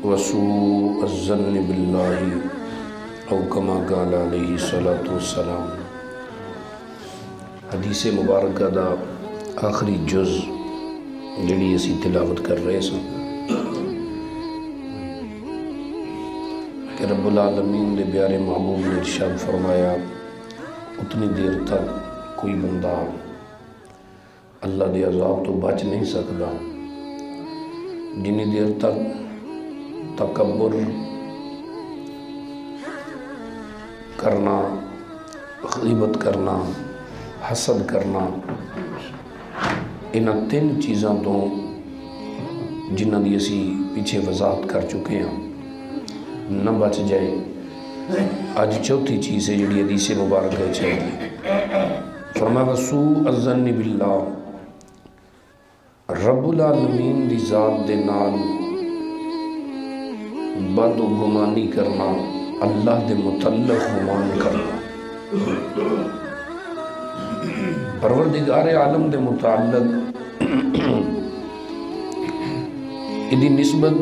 وسوء الظن باللہ او کما قال علیہ الصلوۃ والسلام۔ حدیث مبارکہ دا آخری جز جڑی اسی تلاوت کر رہے سن کہ رب العالمین دے پیارے محبوب نے ارشاد فرمایا اتنی دیر تک کوئی بندہ اللہ دے عذاب تو بچ نہیں سکتا جنی دیر تک تکبر کرنا، غیبت کرنا، حسد کرنا، انہاں تین چیزاں تو جنہاں دی اسی پیچھے وضاحت کر چکے ہیں نہ بچ جائے۔ آج چوتھی چیز ہے جڑی حدیث مبارکہ چاہیے، فرمایا وسوء الظن باللہ، رب العالمین دی ذات دے نال بد و گمانی کرنا، اللہ دے متعلق گمان کرنا، پروردگار عالم دے متعلق ادھی نسبت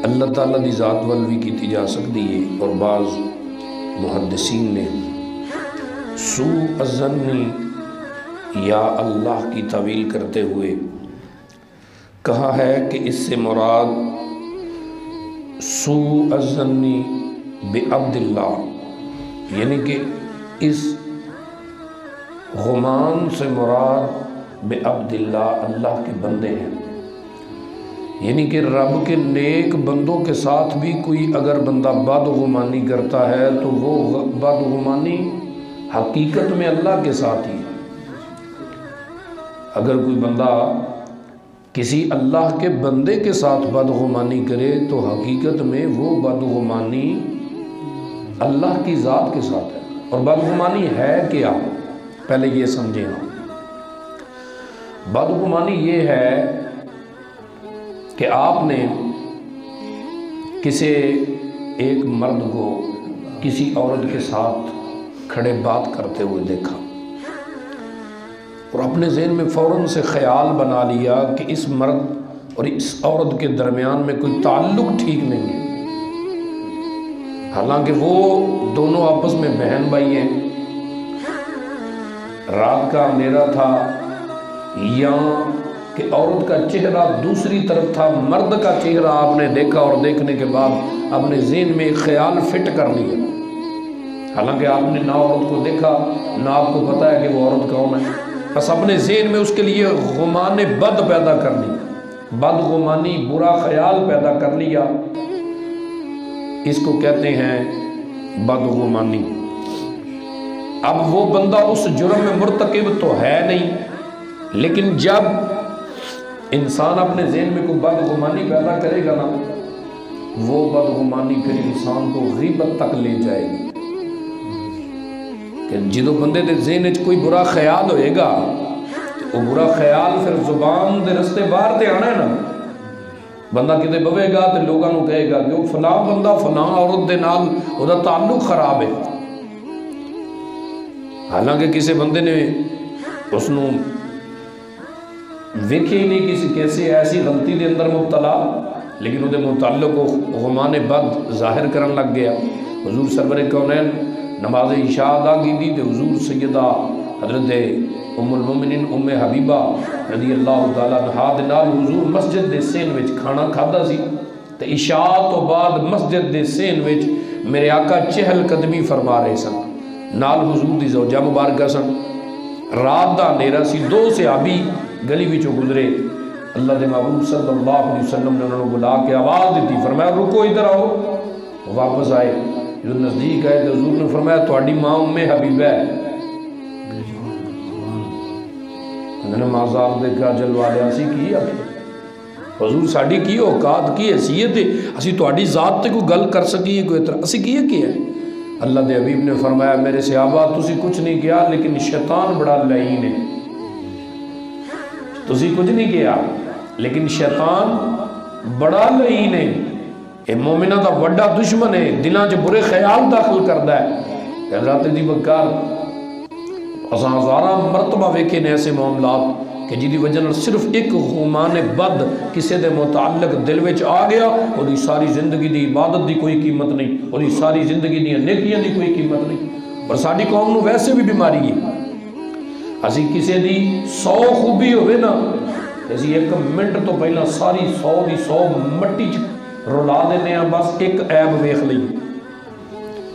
اللہ تعالیٰ دی ذات وال بھی کیتی جا سکتی ہے، اور بعض محدثین نے سوء الظن یا اللہ کی تعویل کرتے ہوئے کہا ہے کہ اس سے مراد سوء الظن بعبد اللہ، یعنی کہ اس غمان سے مراد بعبد اللہ، اللہ کے بندے ہیں، یعنی کہ رب کے نیک بندوں کے ساتھ بھی کوئی اگر بندہ بدگمانی کرتا ہے تو وہ بدگمانی حقیقت میں اللہ کے ساتھ ہی ہے۔ اگر کوئی بندہ کسی اللہ کے بندے کے ساتھ بدگمانی کرے تو حقیقت میں وہ بدگمانی اللہ کی ذات کے ساتھ ہے۔ اور بدگمانی ہے کیا، پہلے یہ سمجھیں ہم، بدگمانی یہ ہے کہ آپ نے کسی ایک مرد کو کسی عورت کے ساتھ کھڑے بات کرتے ہوئے دیکھا اور اپنے ذہن میں فوراً سے خیال بنا لیا کہ اس مرد اور اس عورت کے درمیان میں کوئی تعلق ٹھیک نہیں ہے، حالانکہ وہ دونوں آپس میں بہن بھائی ہیں، رات کا اندھیرا تھا، یا کہ عورت کا چہرہ دوسری طرف تھا، مرد کا چہرہ آپ نے دیکھا اور دیکھنے کے بعد اپنے ذہن میں ایک خیال فٹ کر لیا، حالانکہ آپ نے نہ عورت کو دیکھا نہ آپ کو پتا ہے کہ وہ عورت کون ہے، بس اپنے ذہن میں اس کے لیے غمان بد پیدا کر لیا، بدگمانی برا خیال پیدا کر لیا، اس کو کہتے ہیں بدگمانی۔ اب وہ بندہ اس جرم میں مرتکب تو ہے نہیں، لیکن جب انسان اپنے ذہن میں کوئی بدگمانی پیدا کرے گا نا، وہ بدگمانی پھر انسان کو غیبت تک لے جائے گی، کہ جدو بندے دے ذہن وچ کوئی برا خیال ہوئے گا تو وہ برا خیال پھر زبان دے رستے باہر تے آنا ہے نا، بندہ کتے بوے گا تو لوگاں نو کہے گا کہ وہ فلاں بندہ فلاں عورت دے نال او دا تعلق خراب ہے، حالانکہ کسی بندے نے اس نو ویکھے ہی نہیں کسی کیسے ایسی غلطی دے اندر مبتلا، لیکن وہ دے متعلق غمان بد ظاہر کرن لگ گیا۔ حضور سرور کونین نماز عشاء ادا کی دی تو حضور سیدہ حضرت ام المومنین ام حبیبہ رضی اللہ تعالیٰ عنہا دے نال حضور مسجد دے سین وچ کھانا کھادا سی، تو عشاء تو بعد مسجد دے سین وچ میرے آقا چہل قدمی فرما رہے سن، نال حضور دی زوجہ مبارکہ سن، رات دا اندھیرا سی، دو صحابی گلی وچوں گزرے، اللہ دے محبوب صلی اللہ علیہ وسلم نے انہوں نے بلا کے آواز دیتی، فرمایا رکو ادھر آؤ، واپس آئے، جو نزدیک آئے تو حضور نے فرمایا تہاڈی ماں ام حبیبہ ہے، انہوں نے مازال دیکھا جلوالے اسی کی آکے حضور ساڑی کی اوقات کی حیثیت ہے اسی تہاڈی ذات تے کوئی گل کر سکیے کوئی طرح اسی کی ہے۔ اللہ دے حبیب نے فرمایا میرے صحابہ تسی کچھ نہیں کیا لیکن شیطان بڑا لعین ہے، تسی کچھ نہیں کیا لیکن شیطان بڑا لعین ہے، اے مومنہ دا وڈا دشمن ہے، دلاں چ برے خیال داخل کردا ہے۔ حضرات دی بکار اساں ہزاراں مرتبہ ویکھے نے ایسے معاملات کہ جی دی وجہ نال صرف ایک گمان بد کسے دے متعلق دل وچ آ گیا، وہ دی ساری زندگی دی عبادت دی کوئی قیمت نہیں، وہ دی ساری زندگی دی نیکیاں دی کوئی قیمت نہیں۔ اور ساری قوم نو ویسے بھی بیماری ہے، اسی کسے دی 100 خوبی ہوئے نا، اسی 1 منٹ تو پہلا ساری 100 دی 100 مٹی رولا دینے ہیں، بس ایک عیب ویکھ لئیے،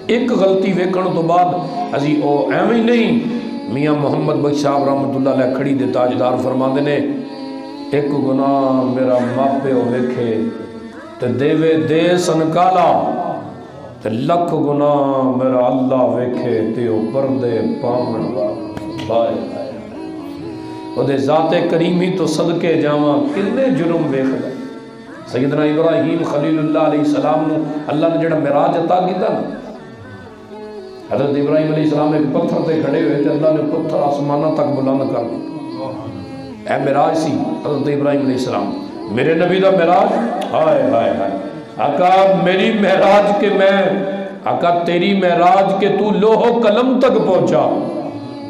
ایک غلطی ویکھن تو بعد اسی او ایویں نہیں۔ میاں محمد بخش صاحب رحمت اللہ علیہ کھڑی دے تاجدار فرماندے نے، ایک گناہ میرا ماپے ہو ویکھے تے دیوے دے سنکالا، تے لکھ گناہ میرا اللہ ویکھے تے او پردے پاون بائے او دے ذات کریمی تو صدقے جاواں کنے جرم ویکھ لے۔ سیدنا ابراہیم خلیل اللہ علیہ السلام نو اللہ نے جڑا معراج عطا کیتا نا، حضرت ابراہیم علیہ السلام ایک پتھر تے کھڑے ہوئے تھے، اللہ نے پتھر آسمانہ تک بلند کر دیا۔ اے معراج سی حضرت ابراہیم علیہ السلام، میرے نبی دا معراج، ہائے ہائے ہائے آقا میری معراج کے میں، آقا تیری معراج کے تو لوح و قلم تک پہنچا،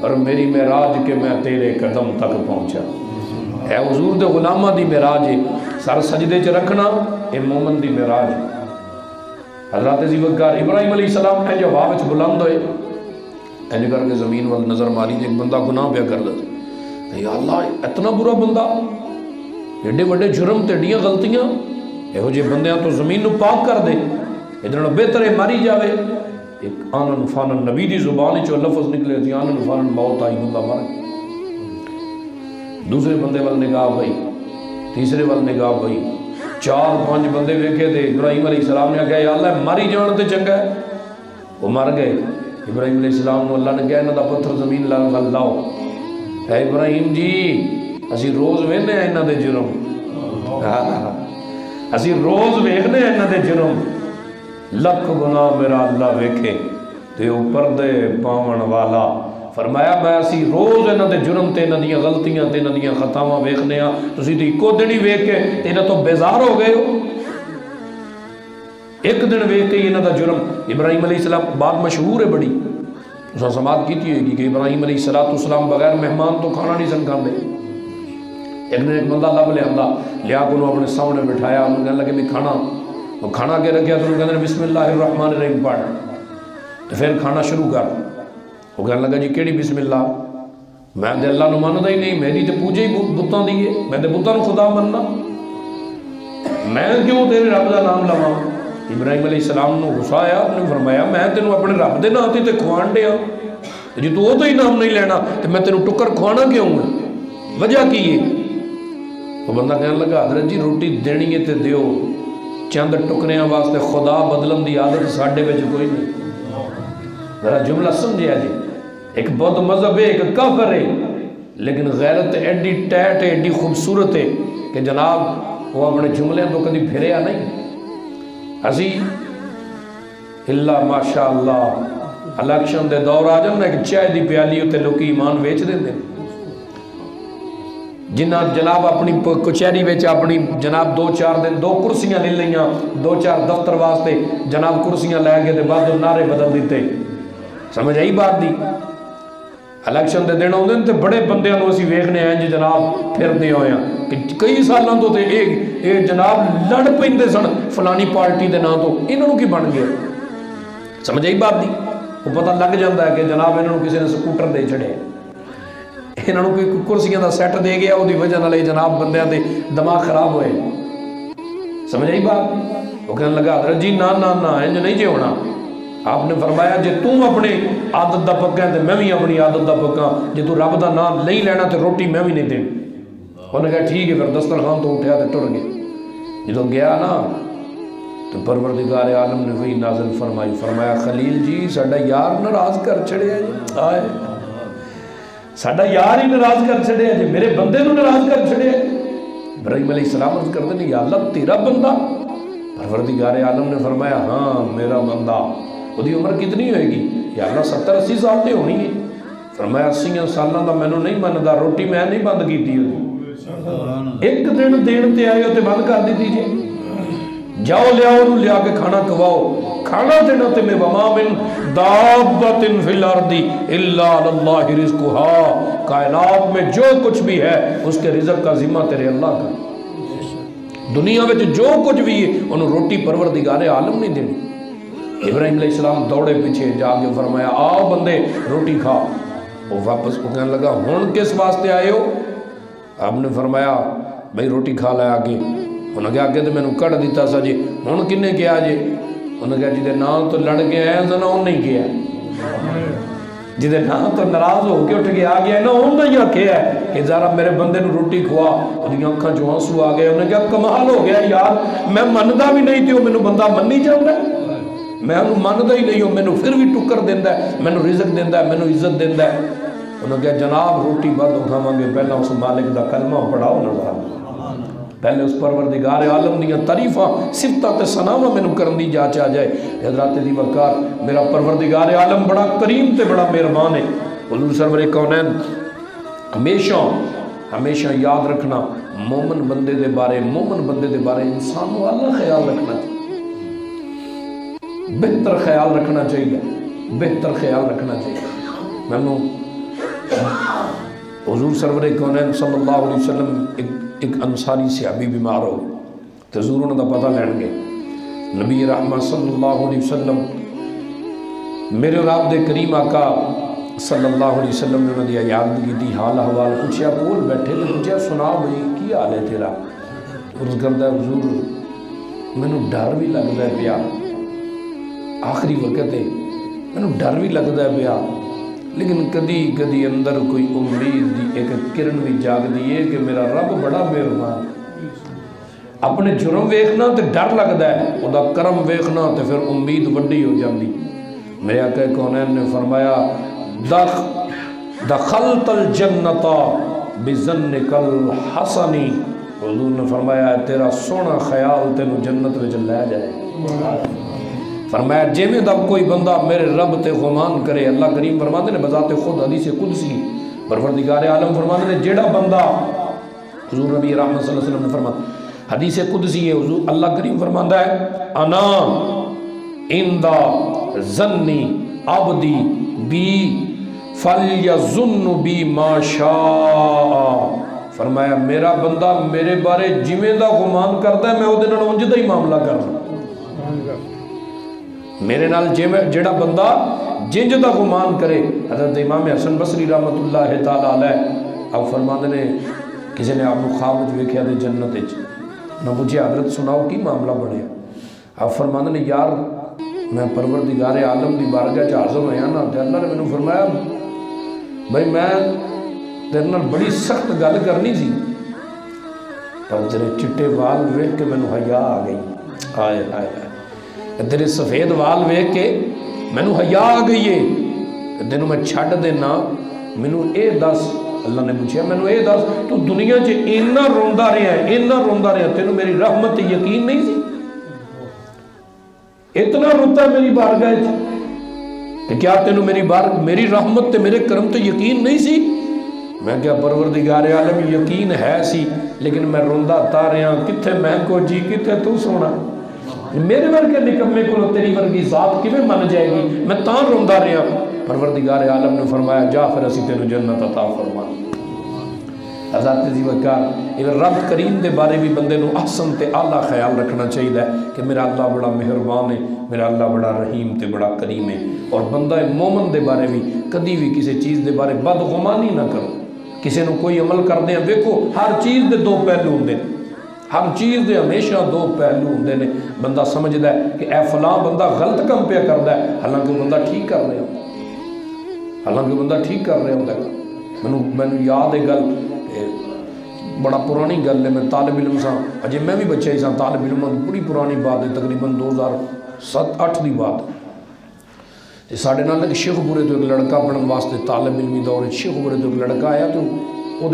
اور میری معراج کے میں تیرے قدم تک پہنچا۔ اے حضور دے غلامہ دی معراج ہے، سر سجدے چ رکھنا اے مومن دی معراج ہے۔ حضرت زیوکار ابراہیم علیہ السلام ہے جو ہوا وچ بلند ہوئے، اینج کر کے زمین وال نظر ماری تے ایک بندہ گناہ پیا کر دے، یا اللہ اتنا برا بندہ، ایڈے وڈے جرم تے ایڈیاں غلطیاں، یہو جے بندیاں تو زمین نو پاک کر دے، ادھر بہتر ہے ماری جاوے۔ ایک آنن فانن نبی دی زبان چو لفظ نکلے تھی، آنن فانن موت آئی بندہ مر گیا۔ دوسرے بندے وال نگاہ بھائی، تیسرے وال نگاہ بھائی، 4-5 بندے ویکھے تھے، ابراہیم علیہ السلام نے کہا یا اللہ ماری جان تے چنگا ہے، وہ مر گئے۔ ابراہیم علیہ السلام نے اللہ نے کہا انہاں دا پتھر زمین لاؤ۔ اے ابراہیم جی اسی روز ویکھنے ہیں انہاں دے جرم، اسی روز ویکھنے ہیں انہاں دے جرم، لکھ گناہ میرا اللہ ویکھے تے اوپر دے پاون والا۔ فرمایا میں اسی روز انہاں دے جرم تے انہاں دیاں غلطیاں تے انہاں دیاں خطاواں ویکھنے ہاں، تسی تے اکو دن ہی ویکھ کے تے انہاں تو بیزار ہو گئے ہو، ایک دن ویکھ کے انہاں دا جرم۔ ابراہیم علیہ السلام بات مشہور ہے بڑی، اساں سماعت کیتی ہوئے گی کہ ابراہیم علیہ السلام بغیر مہمان تو کھانا نہیں سن کھاندے۔ ایک دن ایک بندہ لب لیا کو اپنے سامنے بٹھایا، انہوں کہنے لگے بھی کھانا، وہ کھانا کے رکھیا تو انہوں کہنے بسم اللہ الرحمن الرحیم پڑھ، تو پھر کھانا شروع کر۔ وہ کہنے لگا جی کیڑی بسم اللہ، میں دے اللہ نو ماندا ہی نہیں، میری تے پوجے ہی بتاں دی ہے، میں تے بتاں نو خدا مننا، میں کیوں تیرے رب دا نام لواں۔ ابراہیم علیہ السلام نو غصہ آیا، انہوں نے فرمایا میں تینوں اپنے رب دے نام تے کھوان دیا، جی تو وہ تو ہی نام نہیں لینا تو میں تینوں ٹکر کھوانا کیوں ہے، وجہ کی ہے؟ وہ بندہ کہنے لگا حضرت جی روٹی دینی ہے تے دیو، چند ٹکریاں واسطے خدا بدلن دی عادت ساڈے وچ کوئی نہیں۔ ذرا جملہ سمجھیا جی، ایک بہت مذہب ہے، ایک کافر ہے، لیکن غیرت ایڈی ٹیٹ ہے، ایڈی خوبصورت ہے کہ جناب وہ اپنے جملے تو کدی پھریا نہیں۔ اسی اللہ ماشاءاللہ الیکشن دے دور آ جانا ایک چائے دی پیالی ہوتے لوگ ایمان ویچ دیں دیں، جنہ جناب اپنی کچہری ویچ اپنی جناب 2-4 دن 2 کرسیاں لے لیاں، 2-4 دفتر واسطے جناب کرسیاں لے گئے تے بعد نعرے بدل دیتے، سمجھ آئی بات دی؟ الیکشن دے دن ہوندے تے بڑے بندیاں نو اسی ویکھنے ہیں جی جناب پھر دے ہوئے ہیں کہ کئی سالاں تو تے ایک جناب لڑ پیندے سن فلانی پارٹی دے نا تو انہوں کی بن گیا، سمجھ آئی بات دی؟ وہ پتہ لگ جاندہ ہے کہ جناب انہوں کسی نے سکوٹر دے چڑھے، انہوں کوئی کرسیاں دا سیٹ دے گیا، وہ دی وجہ نہ لے جناب بندیاں دے دماغ خراب ہوئے، سمجھ آئی بات؟ وہ کہنے لگا حضرت جی نا نا نا انج نہیں جے ہونا۔ آپ نے فرمایا جے تم اپنے عادت دا پکا ہے تو میں بھی اپنی عادت دا پکا، جے تو رب دا نام نہیں لینا تو روٹی میں بھی نہیں دینی۔ انہوں نے کہا ٹھیک ہے، پھر دسترخوان تو اٹھیا تو ٹر گئے۔ جب گیا نا تو پروردگار عالم نے وہی نازل فرمایا خلیل جی ساڈا یار ناراض کر چھڑیا جی، آئے ساڈا یار ہی ناراض کر چھڑیا جی، میرے بندے نو ناراض کر چھڑیا۔ ابراہیم علیہ السلام عرض کرتے ہیں یا اللہ تیرا بندہ؟ پروردگار عالم نے فرمایا ہاں میرا بندہ۔ وہ دی عمر کتنی ہوئے گی؟ یا اللہ 70-80 سال تے ہونی ہے۔ فرمایا 80 سالاں دا میں نہیں مندا، روٹی میں نہیں بند کیتی ہوئی، ایک دن دین تے آئے ہو تے بند کر دیتی جی۔ جاؤ لے آؤ لیا کے کھانا کھواؤ، کھانا دینا تے میں وما من دابت فی الارض الا علی اللہ رزقها، کائنات میں جو کچھ بھی ہے اس کے رزق کا ذمہ تیرے اللہ کا، دنیا میں جو کچھ بھی ہے انہوں روٹی پروردگار عالم نہیں دینی۔ ابراہیم علیہ السلام دوڑے پیچھے جا کے فرمایا آؤ بندے روٹی کھا، وہ واپس کہنے لگا ہون کس واسطے آئے ہو؟ آپ نے فرمایا بھائی روٹی کھا لیا آگے، انہوں نے کہا کہ میں نے کٹ دیتا سا جی، ہون کنے کیا جی؟ انہوں نے کہا جی دے نام تو لڑ کے آئے ہیں انہوں نے نہیں کیا، جی دے نام تو ناراض ہو کے اٹھ کے آ گیا ہے نا، انہوں نے یہ کیا ہے کہ ذرا میرے بندے نے روٹی کھوا، انہیں آنکھاں جو آنسو آ گئے، انہوں نے کہا کمال ہو گیا یار، میں مندا بھی نہیں تھی، میں نے بندہ من نہیں چاہتا ہے، میں انہوں ماندا ہی نہیں ہوں، میں نے پھر بھی ٹکر دیندہ ہے، میں نے رزق دیندہ ہے، میں نے عزت دیندہ ہے۔ انہوں نے کہا جناب روٹی بعد اٹھاواں گے، پہلا اس مالک دا کلمہ پڑھاؤ نظر، پہلے اس پروردگار عالم دیا تعریفاں صفتاں تے ثناواں مینوں کرن دی جاچ آ جائے۔ حضرات دی وقار میرا پروردگار عالم بڑا کریم تے بڑا مہربان ہے۔ حضور سرور کونین ہمیشہ یاد رکھنا مومن بندے دے بارے انسان کو اللہ خیال رکھنا چاہیے، بہتر خیال رکھنا چاہیے، میں نے حضور سرور کونین صلی اللہ علیہ وسلم ایک انصاری صحابی بیمار ہو تو حضور انہوں دا پتہ لین گے، نبی رحمت صلی اللہ علیہ وسلم میرے اور آپ دے کریم آقا صلی اللہ علیہ وسلم نے انہوں نے عیادت کی حال احوال پوچھیا، کول بیٹھے تو پوچھیا سنا بھئی کی حال ہے تیرا؟ عرض کرتا ہے حضور مینوں ڈر بھی لگتا ہے پیا، آخری وقت ہے مینوں ڈر بھی لگتا ہے پیا، لیکن کدی اندر کوئی امید دی ایک کرن بھی جاگ دیئے کہ میرا رب بڑا مہربان، اپنے جرم ویکھنا تے ڈر لگتا ہے، او دا کرم ویکھنا تے پھر امید وڈی ہو جاندی۔ میرے آقا کونین نے فرمایا دخلت الجنت بظنک الحسنی، حضور نے فرمایا تیرا سونا خیال تینوں جنت وچ لے جائے۔ فرمایا جیویں دا کوئی بندہ میرے رب تے گمان کرے، اللہ کریم فرماتے نے بذات خود حدیث قدسی پروردگار عالم فرماتے نے جیڑا بندہ، حضور نبی رحمت صلی اللہ علیہ وسلم نے فرمایا حدیث قدسی ہے، حضور اللہ کریم فرماتا ہے انا اندہ ظنی عبدی بی فلیظن بی ما شاء، فرمایا میرا بندہ میرے بارے جویں دا گمان کرتا ہے میں وہ دن انج دا ہی معاملہ کرنا، میرے نال جیڑا بندہ جنج دا گمان کرے۔ حضرت امام حسن بصری رحمت اللہ تعالیٰ علیہ اب فرماتے نے کسی نے آپ کو خواب وچ ویکھیا تے جنت وچ نہ مجھے حضرت سناؤ کی معاملہ بنیا، آپ فرماتے نے یار میں پروردگار عالم دی بارگاہ چ حاضر ہویا نا تے اللہ نے مینوں فرمایا بھائی میں تیرے نال بڑی سخت گل کرنی سی پر تیرے چٹے وال ویکھ کے مینوں حیا آ گئی، ہائے ہائے تیرے سفید وال ویکھ کے مینوں حیا آ گئی ہے، تینوں میں چھڈ دینا، مینوں اے دس، اللہ نے پوچھا مینوں اے دس تو دنیا چ اینا روندا رہا تینوں میری رحمت تے یقین نہیں سی، اتنا روتا ہے میری بارگاہ کہ کیا تینوں میری رحمت تے میرے کرم تے یقین نہیں سی؟ میں کیا پروردگار عالم یقین ہے سی لیکن میں روندا تا رہا، کتھے میں کو جی کتھے تو سونا، میرے ورگے نکمے کو تیری ورگی ذات کیویں من جائے گی، میں تاں روندا رہا۔ پروردگار عالم نے فرمایا جا پھر اسی تینوں جنت عطا فرما۔ حضرت دی وقار رب کریم دے بارے بھی بندے نو احسن تے اعلیٰ خیال رکھنا چاہیے کہ میرا اللہ بڑا مہربان ہے، میرا اللہ بڑا رحیم تے بڑا کریم ہے، اور بندہ مومن دے بارے بھی کدی بھی کسی چیز دے بارے بدگمانی نہ کرو، کسی نو کوئی عمل کردے ہیں دیکھو ہر چیز دے دو پہلو ہوندے، ہر چیز دے ہمیشہ دو پہلو ہوندے نے، بندہ سمجھدا ہے کہ اے فلاں بندہ غلط کم پہ کردا ہے حالانکہ بندہ ٹھیک کر رہا ہوتا ہے۔ مینوں یاد ہے گل بڑا پرانی گل ہے، میں طالب علم سا، اجے میں بھی بچہ ہی سا، طالب علم بڑی پرانی بات ہے، تقریباً 2007-8 دی بات، ساڈے نال ایک شیخ پورے تو ایک لڑکا پڑھن واسطے طالب علمی دور شیخ پورے تو ایک لڑکا آیا تو وہ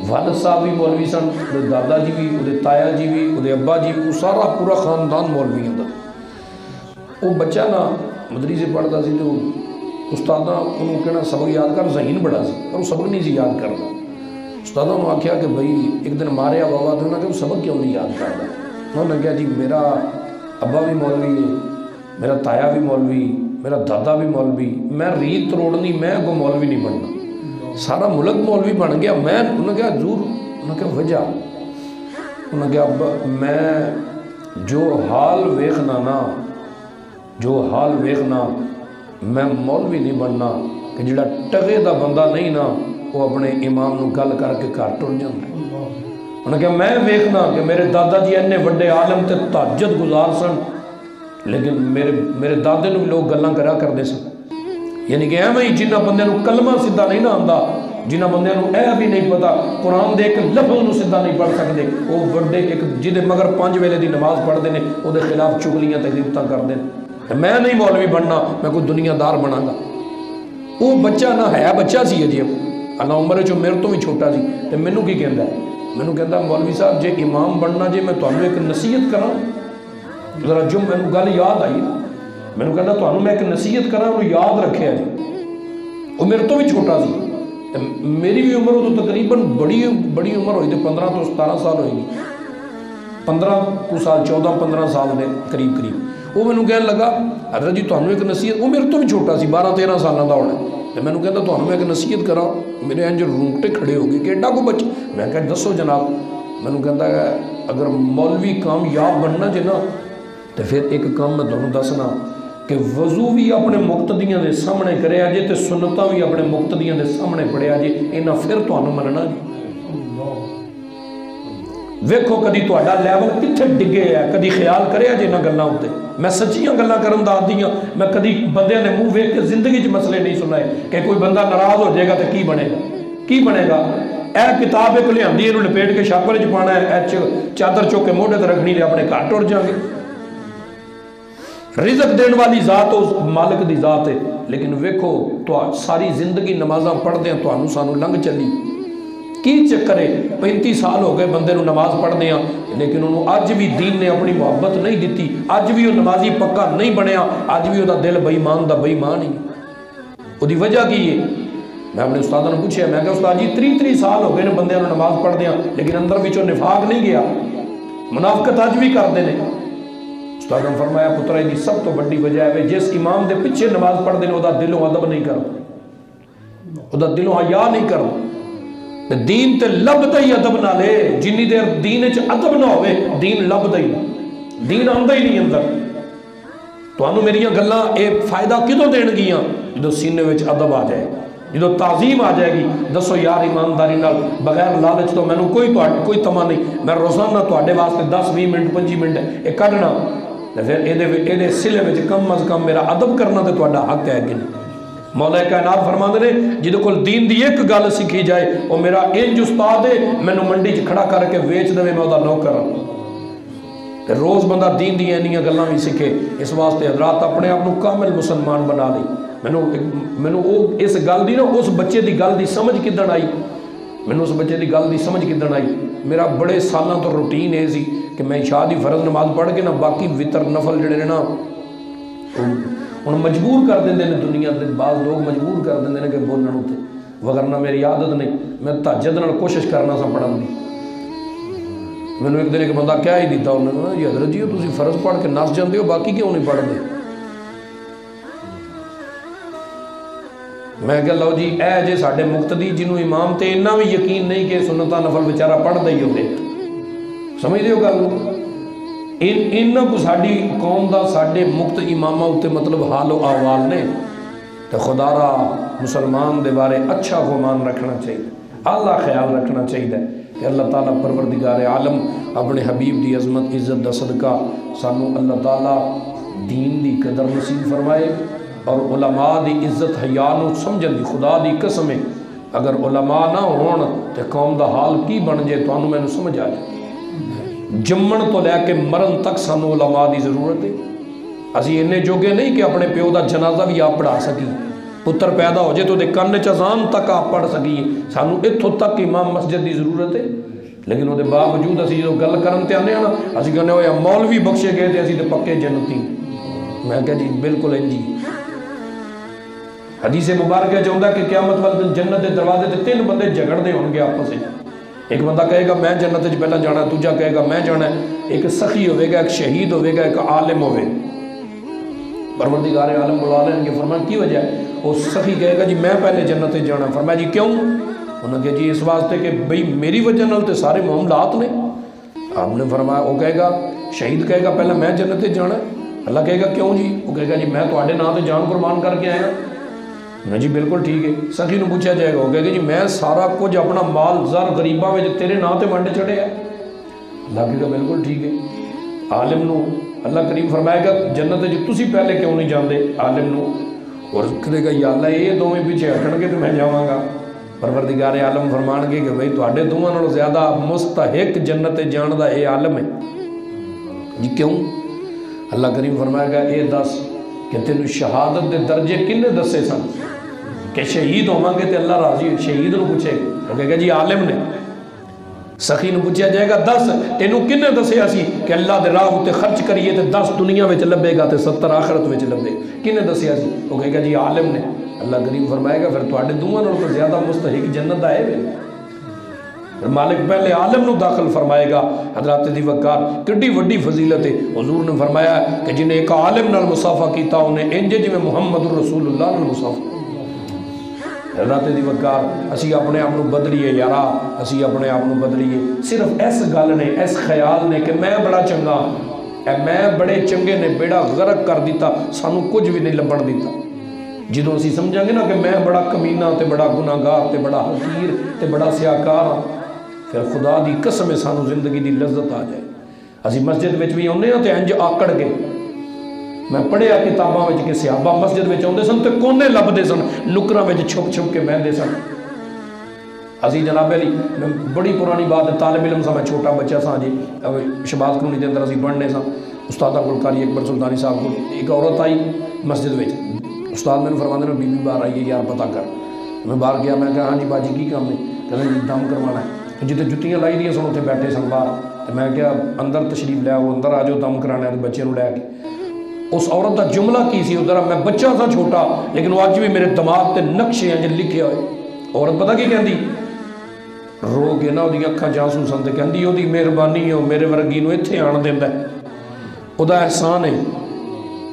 والد صاحب بھی مولوی سن، وہ دادا جی بھی، وہ تایا جی بھی، وہ ابا جی بھی، وہ سارا پورا خاندان مولوی ہوندا۔ وہ بچہ نا مدرسے پڑھتا سی تو استاداں انہوں کہنا سبق یاد کر، ذہین بڑا سی پر وہ سبق نہیں سی یاد کرتا، استادوں نے آخیا کہ بھائی ایک دن ماریا بابا تو انہوں نے کہ سبق کیوں نہیں یاد کرتا، انہوں نے کہا جی میرا ابا بھی مولوی ہے، میرا تایا بھی مولوی، میرا دادا بھی مولوی، میں ریت توڑنی، میں کو مولوی نہیں بننا، سارا ملک مولوی بن گیا میں۔ انہوں نے کہا حضور، انہوں نے کہا وجہ، انہوں نے کہا ابا میں جو حال ویکھنا نا، جو حال ویکھنا، میں مولوی نہیں بننا کہ جڑا ٹگے دا بندہ نہیں نا وہ اپنے امام نو گل کر کے گھر ٹر جاتا ہے۔ انہوں نے کہا میں ویکھنا کہ میرے دادا جی اینے وڈے عالم تے تہجد گزار سن، لیکن میرے دادے نو لوگ گلاں کرا کرتے سن، یعنی کہ ایویں ہی جنہ بندے نو کلمہ سیدھا نہیں نہ آندا، جنہ بندے نو اے بھی نہیں پتا قرآن دے ایک لفظ نو سیدھا نہیں پڑھ سکتے، وہ وڈے ایک جدے مگر 5 ویلے دی نماز پڑھتے ہیں وہ دے خلاف چغلیاں تے غیبتاں کرتے ہیں۔ میں نہیں مولوی بننا، میں کوئی دنیا دار بنا گا۔ وہ بچہ نہ ہے بچہ سی عجیب، اللہ عمر چو میرے تو بھی چھوٹا سی، تے مینوں کی کہندا ہے؟ مینوں کہندا مولوی صاحب جے امام بننا جے میں تانوں ایک نصیحت کراں، ذرا جو مینوں گل یاد آئی نا، مینوں کہندا تانوں میں ایک نصیحت کراں وہ یاد رکھیا جی۔ وہ میرے تو بھی چھوٹا سی، میری بھی عمر تو تقریباً بڑی عمر ہوئی تھی، 15 تو 17 سال ہوئے گی، 15 سال 14-15 سال دے قریب۔ وہ مینوں کہنے لگا حضرت جی تانوں ایک نصیحت، وہ میرے تو بھی چھوٹا سی 12-13 سالوں کا ہونا، تو مینوں کہندا تانوں میں ایک نصیحت کراں، میرے انج رونگٹے کھڑے ہو گئے کہ ایڈا کو بچہ، میں کہا دسو جناب۔ مینوں کہندا ہے اگر مولوی کامیاب بننا جے نا تو پھر ایک کام میں تانوں دسنا کہ وضو بھی اپنے مقتدیاں دے سامنے کریا جے تے سنتاں بھی اپنے مقتدیاں دے سامنے پڑھیا جے، انہاں پھر تانوں مننا جی۔ ویکھو کدی تہاڈا لیول کتھے ڈگے ہے، کدی خیال کریا جے انہاں گلاں اُتے۔ میں سچیاں گلاں کرن دا عادی ہاں، میں کدی بندیاں دے منہ ویکھ کے زندگی 'چ مسئلے نہیں سنائے کہ کوئی بندہ ناراض ہو جائے گا تو کی بنے گا، کی بنے گا؟ اے کتاب ایک لیاندی اینوں لپیٹ کے چھاپر 'چ پانا ہے، اے چادر چوک کے موڈے تے رکھنی تے اپنے گھر ٹر جاؤں گے۔ رزق دین والی ذات اس مالک دی ذات ہے، لیکن ویکھو تو ساری زندگی نمازاں پڑھدے ہیں تانوں سانوں لنگ چلی، کی چکر ہے؟ 35 سال ہو گئے بندے نو نماز پڑھنے ہیں، لیکن انہوں اج بھی دین نے اپنی محبت نہیں دیتی، اج بھی وہ نمازی پکا نہیں بنیا، اج بھی وہ دل بے ایمان دا بے ایمان ہی۔ وہ دی وجہ کی ہے؟ میں اپنے استادوں نے پوچھا، میں کہ استاد جی 33 سال ہو گئے نے بندے نو نماز پڑھدے ہیں، لیکن اندر وچوں نفاق نہیں گیا، منافقت اج بھی کرتے ہیں۔ استاد نے فرمایا پتر دی سب تو بڑی وجہ ہے جس امام دے پیچھے نماز پڑھتے ہیں وہ دلوں ادب نہیں کرتا، وہ دلوں حیا نہیں کرتا۔ دین تے لبدا ہی ادب نہ لے، جنی دیر دین وچ ادب نہ ہوئے دین لبدا ہی نہ، دین آندا ہی نہیں اندر۔ تانوں میریاں گلاں اے فائدہ کدوں دین گیاں؟ جدوں سینے وچ ادب آ جائے، جدوں تعظیم آ جائے گی۔ دسو یار ایمانداری نال بغیر لالچ تو مینوں کوئی تما نہیں، میں روزانہ تواڈے واسطے 10-20 منٹ 25 منٹ اے کڈنا تے پھر اے سلے وچ کم از کم میرا ادب کرنا تے تواڈا حق ہے کہ نہیں؟ مولا کائنات فرماندے نے جدے کول دین دی ایک گل سیکھی جائے وہ میرا انج استاد ہے مینوں منڈی 'چ کھڑا کر کے ویچ دے میں دا نوکر ہاں۔ تے روز بندہ دین دی اینیاں گلاں بھی سیکھے، اس واسطے حضرات اپنے آپ کو کامل مسلمان بنا لئی۔ مینوں اس گل دی نا اس بچے دی گل دی سمجھ کدن آئی، مینوں اس بچے دی گل دی سمجھ کدن آئی؟ میرا بڑے سالاں تو روٹین ہے سی کہ میں عشاء دی فرض نماز پڑھ کے نا باقی وطر نفل جڑے نا ہوں مجبور کر دیں دنیا دے بعض لوگ مجبور کر دیں کہ بولن اتنے، وگرنہ میری عادت نہیں، میں تہجد نال کوشش کرنا سا پڑھن دی۔ مینوں ایک دن ایک بندہ کہہ ہی دیتا، انہوں نے کہا جی حضرت جی تسی فرض پڑھ کے نس جاندے ہو باقی کیوں نہیں پڑھتے؟ میں کہ لو جی اے جے ساڈے مقتدی جنہوں امام تے اتنا بھی یقین نہیں کہ سنتاں نفل بیچارہ پڑھدا ہی ہوے، سمجھ دیو گل؟ انہاں کو ساڈی قوم دا ساڈے مقت امامہ اتے مطلب حال و احوال نے، تو خدا را مسلمان دے بارے اچھا گمان رکھنا چاہیے، اعلیٰ خیال رکھنا چاہیے کہ اللہ تعالیٰ پروردگار عالم اپنے حبیب دی عظمت عزت دا صدقہ سانو اللہ تعالیٰ دین دی قدر نصیب فرمائے، اور علماء دی عزت حیا نو سمجھن دی خدا دی قسم ہے اگر علماء نہ ہون تو قوم دا حال کی بن جائے تو میں سمجھ آ جائے۔ جمن تو لے کے مرن تک سانو علماء دی ضرورت ہے، اسی انہیں جوگے نہیں کہ اپنے پیو دا جنازہ بھی آپ پڑھا سکی، پتر پیدا ہو جائے تو دے کن چزان تک آپ پڑھ سکیے، سانو اتھوں تک امام مسجد دی ضرورت ہے، لیکن وہ دے باوجود اسی جو گل کرن تے آنے نا اسی کہنے ہوئے مولوی بخشے گئے تھے اسی تے پکے جنتی۔ میں کہا جی بالکل ہے جی، حدیث مبارکہ چاہتا کہ قیامت والے دن جنت دے دروازے تے 3 بندے جھگڑ دے ہون گے آپس میں، ایک بندہ کہے گا میں جنت وچ پہلا جانا، دوجا کہے گا میں جانا ہے، ایک سخی ہوئے گا، ایک شہید ہوئے گا، ایک عالم ہوئے گا۔ پروردگار عالم بلا لیں گے، فرمایا کی وجہ ہے؟ وہ سخی کہے گا جی میں پہلے جنت وچ جانا، فرمایا جی کیوں؟ انہوں نے کہا جی اس واسطے کہ بھئی میری وجہ نال تے سارے معاملات نے۔ آپ نے فرمایا، وہ کہے گا شہید کہے گا پہلے میں جنت وچ جانا ہے، اللہ کہے گا کیوں جی؟ وہ کہے گا جی میں تواڈے نام تے جان قربان کر کے آیا۔ نہیں جی بالکل ٹھیک ہے۔ سخی نو پوچھا جائے گا، وہ کہے گا جی میں سارا کچھ اپنا مال زر غریباں وچ تیرے نام تے ونڈ چھڑیا ہے، اللہ کہے گا بالکل ٹھیک ہے۔ عالم نو اللہ کریم فرمائے گا جنت وچ تسی پہلے کیوں نہیں جاندے؟ عالم نو اور کہے گا یا اللہ یہ دوویں پیچھے ہٹن گے تو میں جاواں گا۔ پروردگار عالم فرمان گے کہ بھئی تواڈے دوواں نالوں زیادہ مستحق جنت جان دا اے عالم ہے جی کیوں؟ اللہ کریم فرمائے گا اے دس کہ تینوں شہادت دے درجے کنے دسے سن کہ شہید ہوواں گے تے اللہ راضی ہے؟ شہید نو پوچھے گا، کہے گا جی عالم نے۔ سخی نو پوچھا جائے گا دس تینوں کنے دسے اسی کہ اللہ دے راہ تے خرچ کریے تے 10 دنیا وچ لبے گا تے 70 آخرت وچ لبے، کنے دسے اسی؟ وہ کہے گا جی عالم نے۔ اللہ کریم فرمائے گا پھر تواڈے دوواں نال تو زیادہ مستحق جنت دا ہے پھر مالک پہلے عالم نو داخل فرمائے گا۔ حضرات دی وقار کڈی وڈی فضیلت ہے۔ حضور نے فرمایا کہ جنہیں ایک عالم نال مصافحہ کیتا انہیں انج جویں محمد رسول اللہ نال مصافحہ۔ حضرات دی وقار اسی اپنے آپ کو بدلیے یارا، اسی اپنے آپ کو بدلیے صرف اس گل نے، اس خیال نے کہ میں بڑا چنگا، میں بڑے چنگے نے بیڑا غرق کر دیتا، سانو کچھ بھی نہیں لبن دیتا۔ جدوں اسی سمجھیں گے نا کہ میں بڑا کمینہ تے بڑا گناہگار تے بڑا حقیر تے بڑا سیاکار ہاں، پھر خدا دی قسم سانو زندگی دی لذت آ جائے۔ اسی مسجد وچ بھی ہوندے ہاں تے انج آکڑ کے، میں پڑھیا کتاباں وچ کہ صحابہ مسجد وچ آندے سن تے کونے لبدے سن، نکراں وچ چھپ چھپ کے بہندے سن۔ اسی جناب علی بڑی پرانی بات ہے، طالب علم سا میں چھوٹا بچہ سا جی، شباز کالونی دے اندر اسی پڑھنے سا، استادہ کول قاری اکبر سلطانی صاحب کول ایک عورت آئی مسجد وچ، استاد میں نے فرماندے نے بی بی باہر آئی ہے یار پتہ کر۔ میں باہر گیا، میں کہا ہاں جی باجی کی کام ہے؟ کہتے ہیں دم کروانا ہے۔ جتنے جتیاں لائی دیاں سن اتنے بیٹھے سن باہر، تو میں کہا اندر تشریف لیا، وہ اندر آ جاؤ دم کرانا ہے بچے نو لے کے۔ اس عورت کا جملہ کی سی ادھر، میں بچہ سا چھوٹا لیکن وہ اج بھی میرے دماغ تے نقشے ہیں لکھے ہوئے۔ عورت پتہ کی کہندی؟ رو کے نا وہ اکھاں جانسو سن تے کہندی وہ مہربانی ہے، میرے ورگی نو اتنے آن دیندا ہے، وہ احسان ہے۔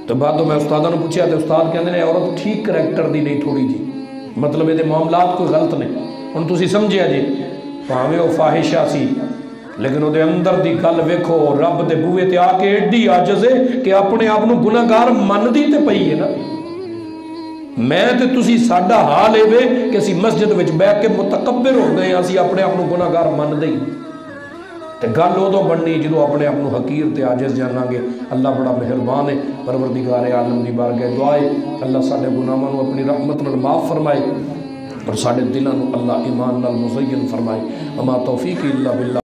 تو بعد میں استادوں نے پوچھا تو استاد کہندے نے عورت ٹھیک کریکٹر دی نہیں تھوڑی جی، مطلب یہ معاملات کوئی غلط نہیں۔ ہن تسی سمجھیا جی بھاویں وہ فاحشہ سی لیکن وہ اندر دی گل ویکھو، رب دے بوئے تے آ کے ایڈی عاجز ہے کہ اپنے آپ کو گناہگار مندی تے پئی ہے نا۔ میں تے تسی ساڈا حال ہے وے کہ اسی مسجد وچ بیٹھ کے متکبر ہو گئے، اسی اپنے آپ کو گناہگار مندے ہی تے گل ادوں بننی جدوں اپنے آپ کو حقیر تے عاجز جاناں گے۔ اللہ بڑا مہربان ہے۔ پروردگار عالم دی بارگاہ دعا ہے اللہ ساڈے گناہاں نو اپنی رحمت نال معاف فرمائے اور ساڈے دلاں نو اللہ ایمان نال مزین فرمائے۔ وما توفیق الا باللہ۔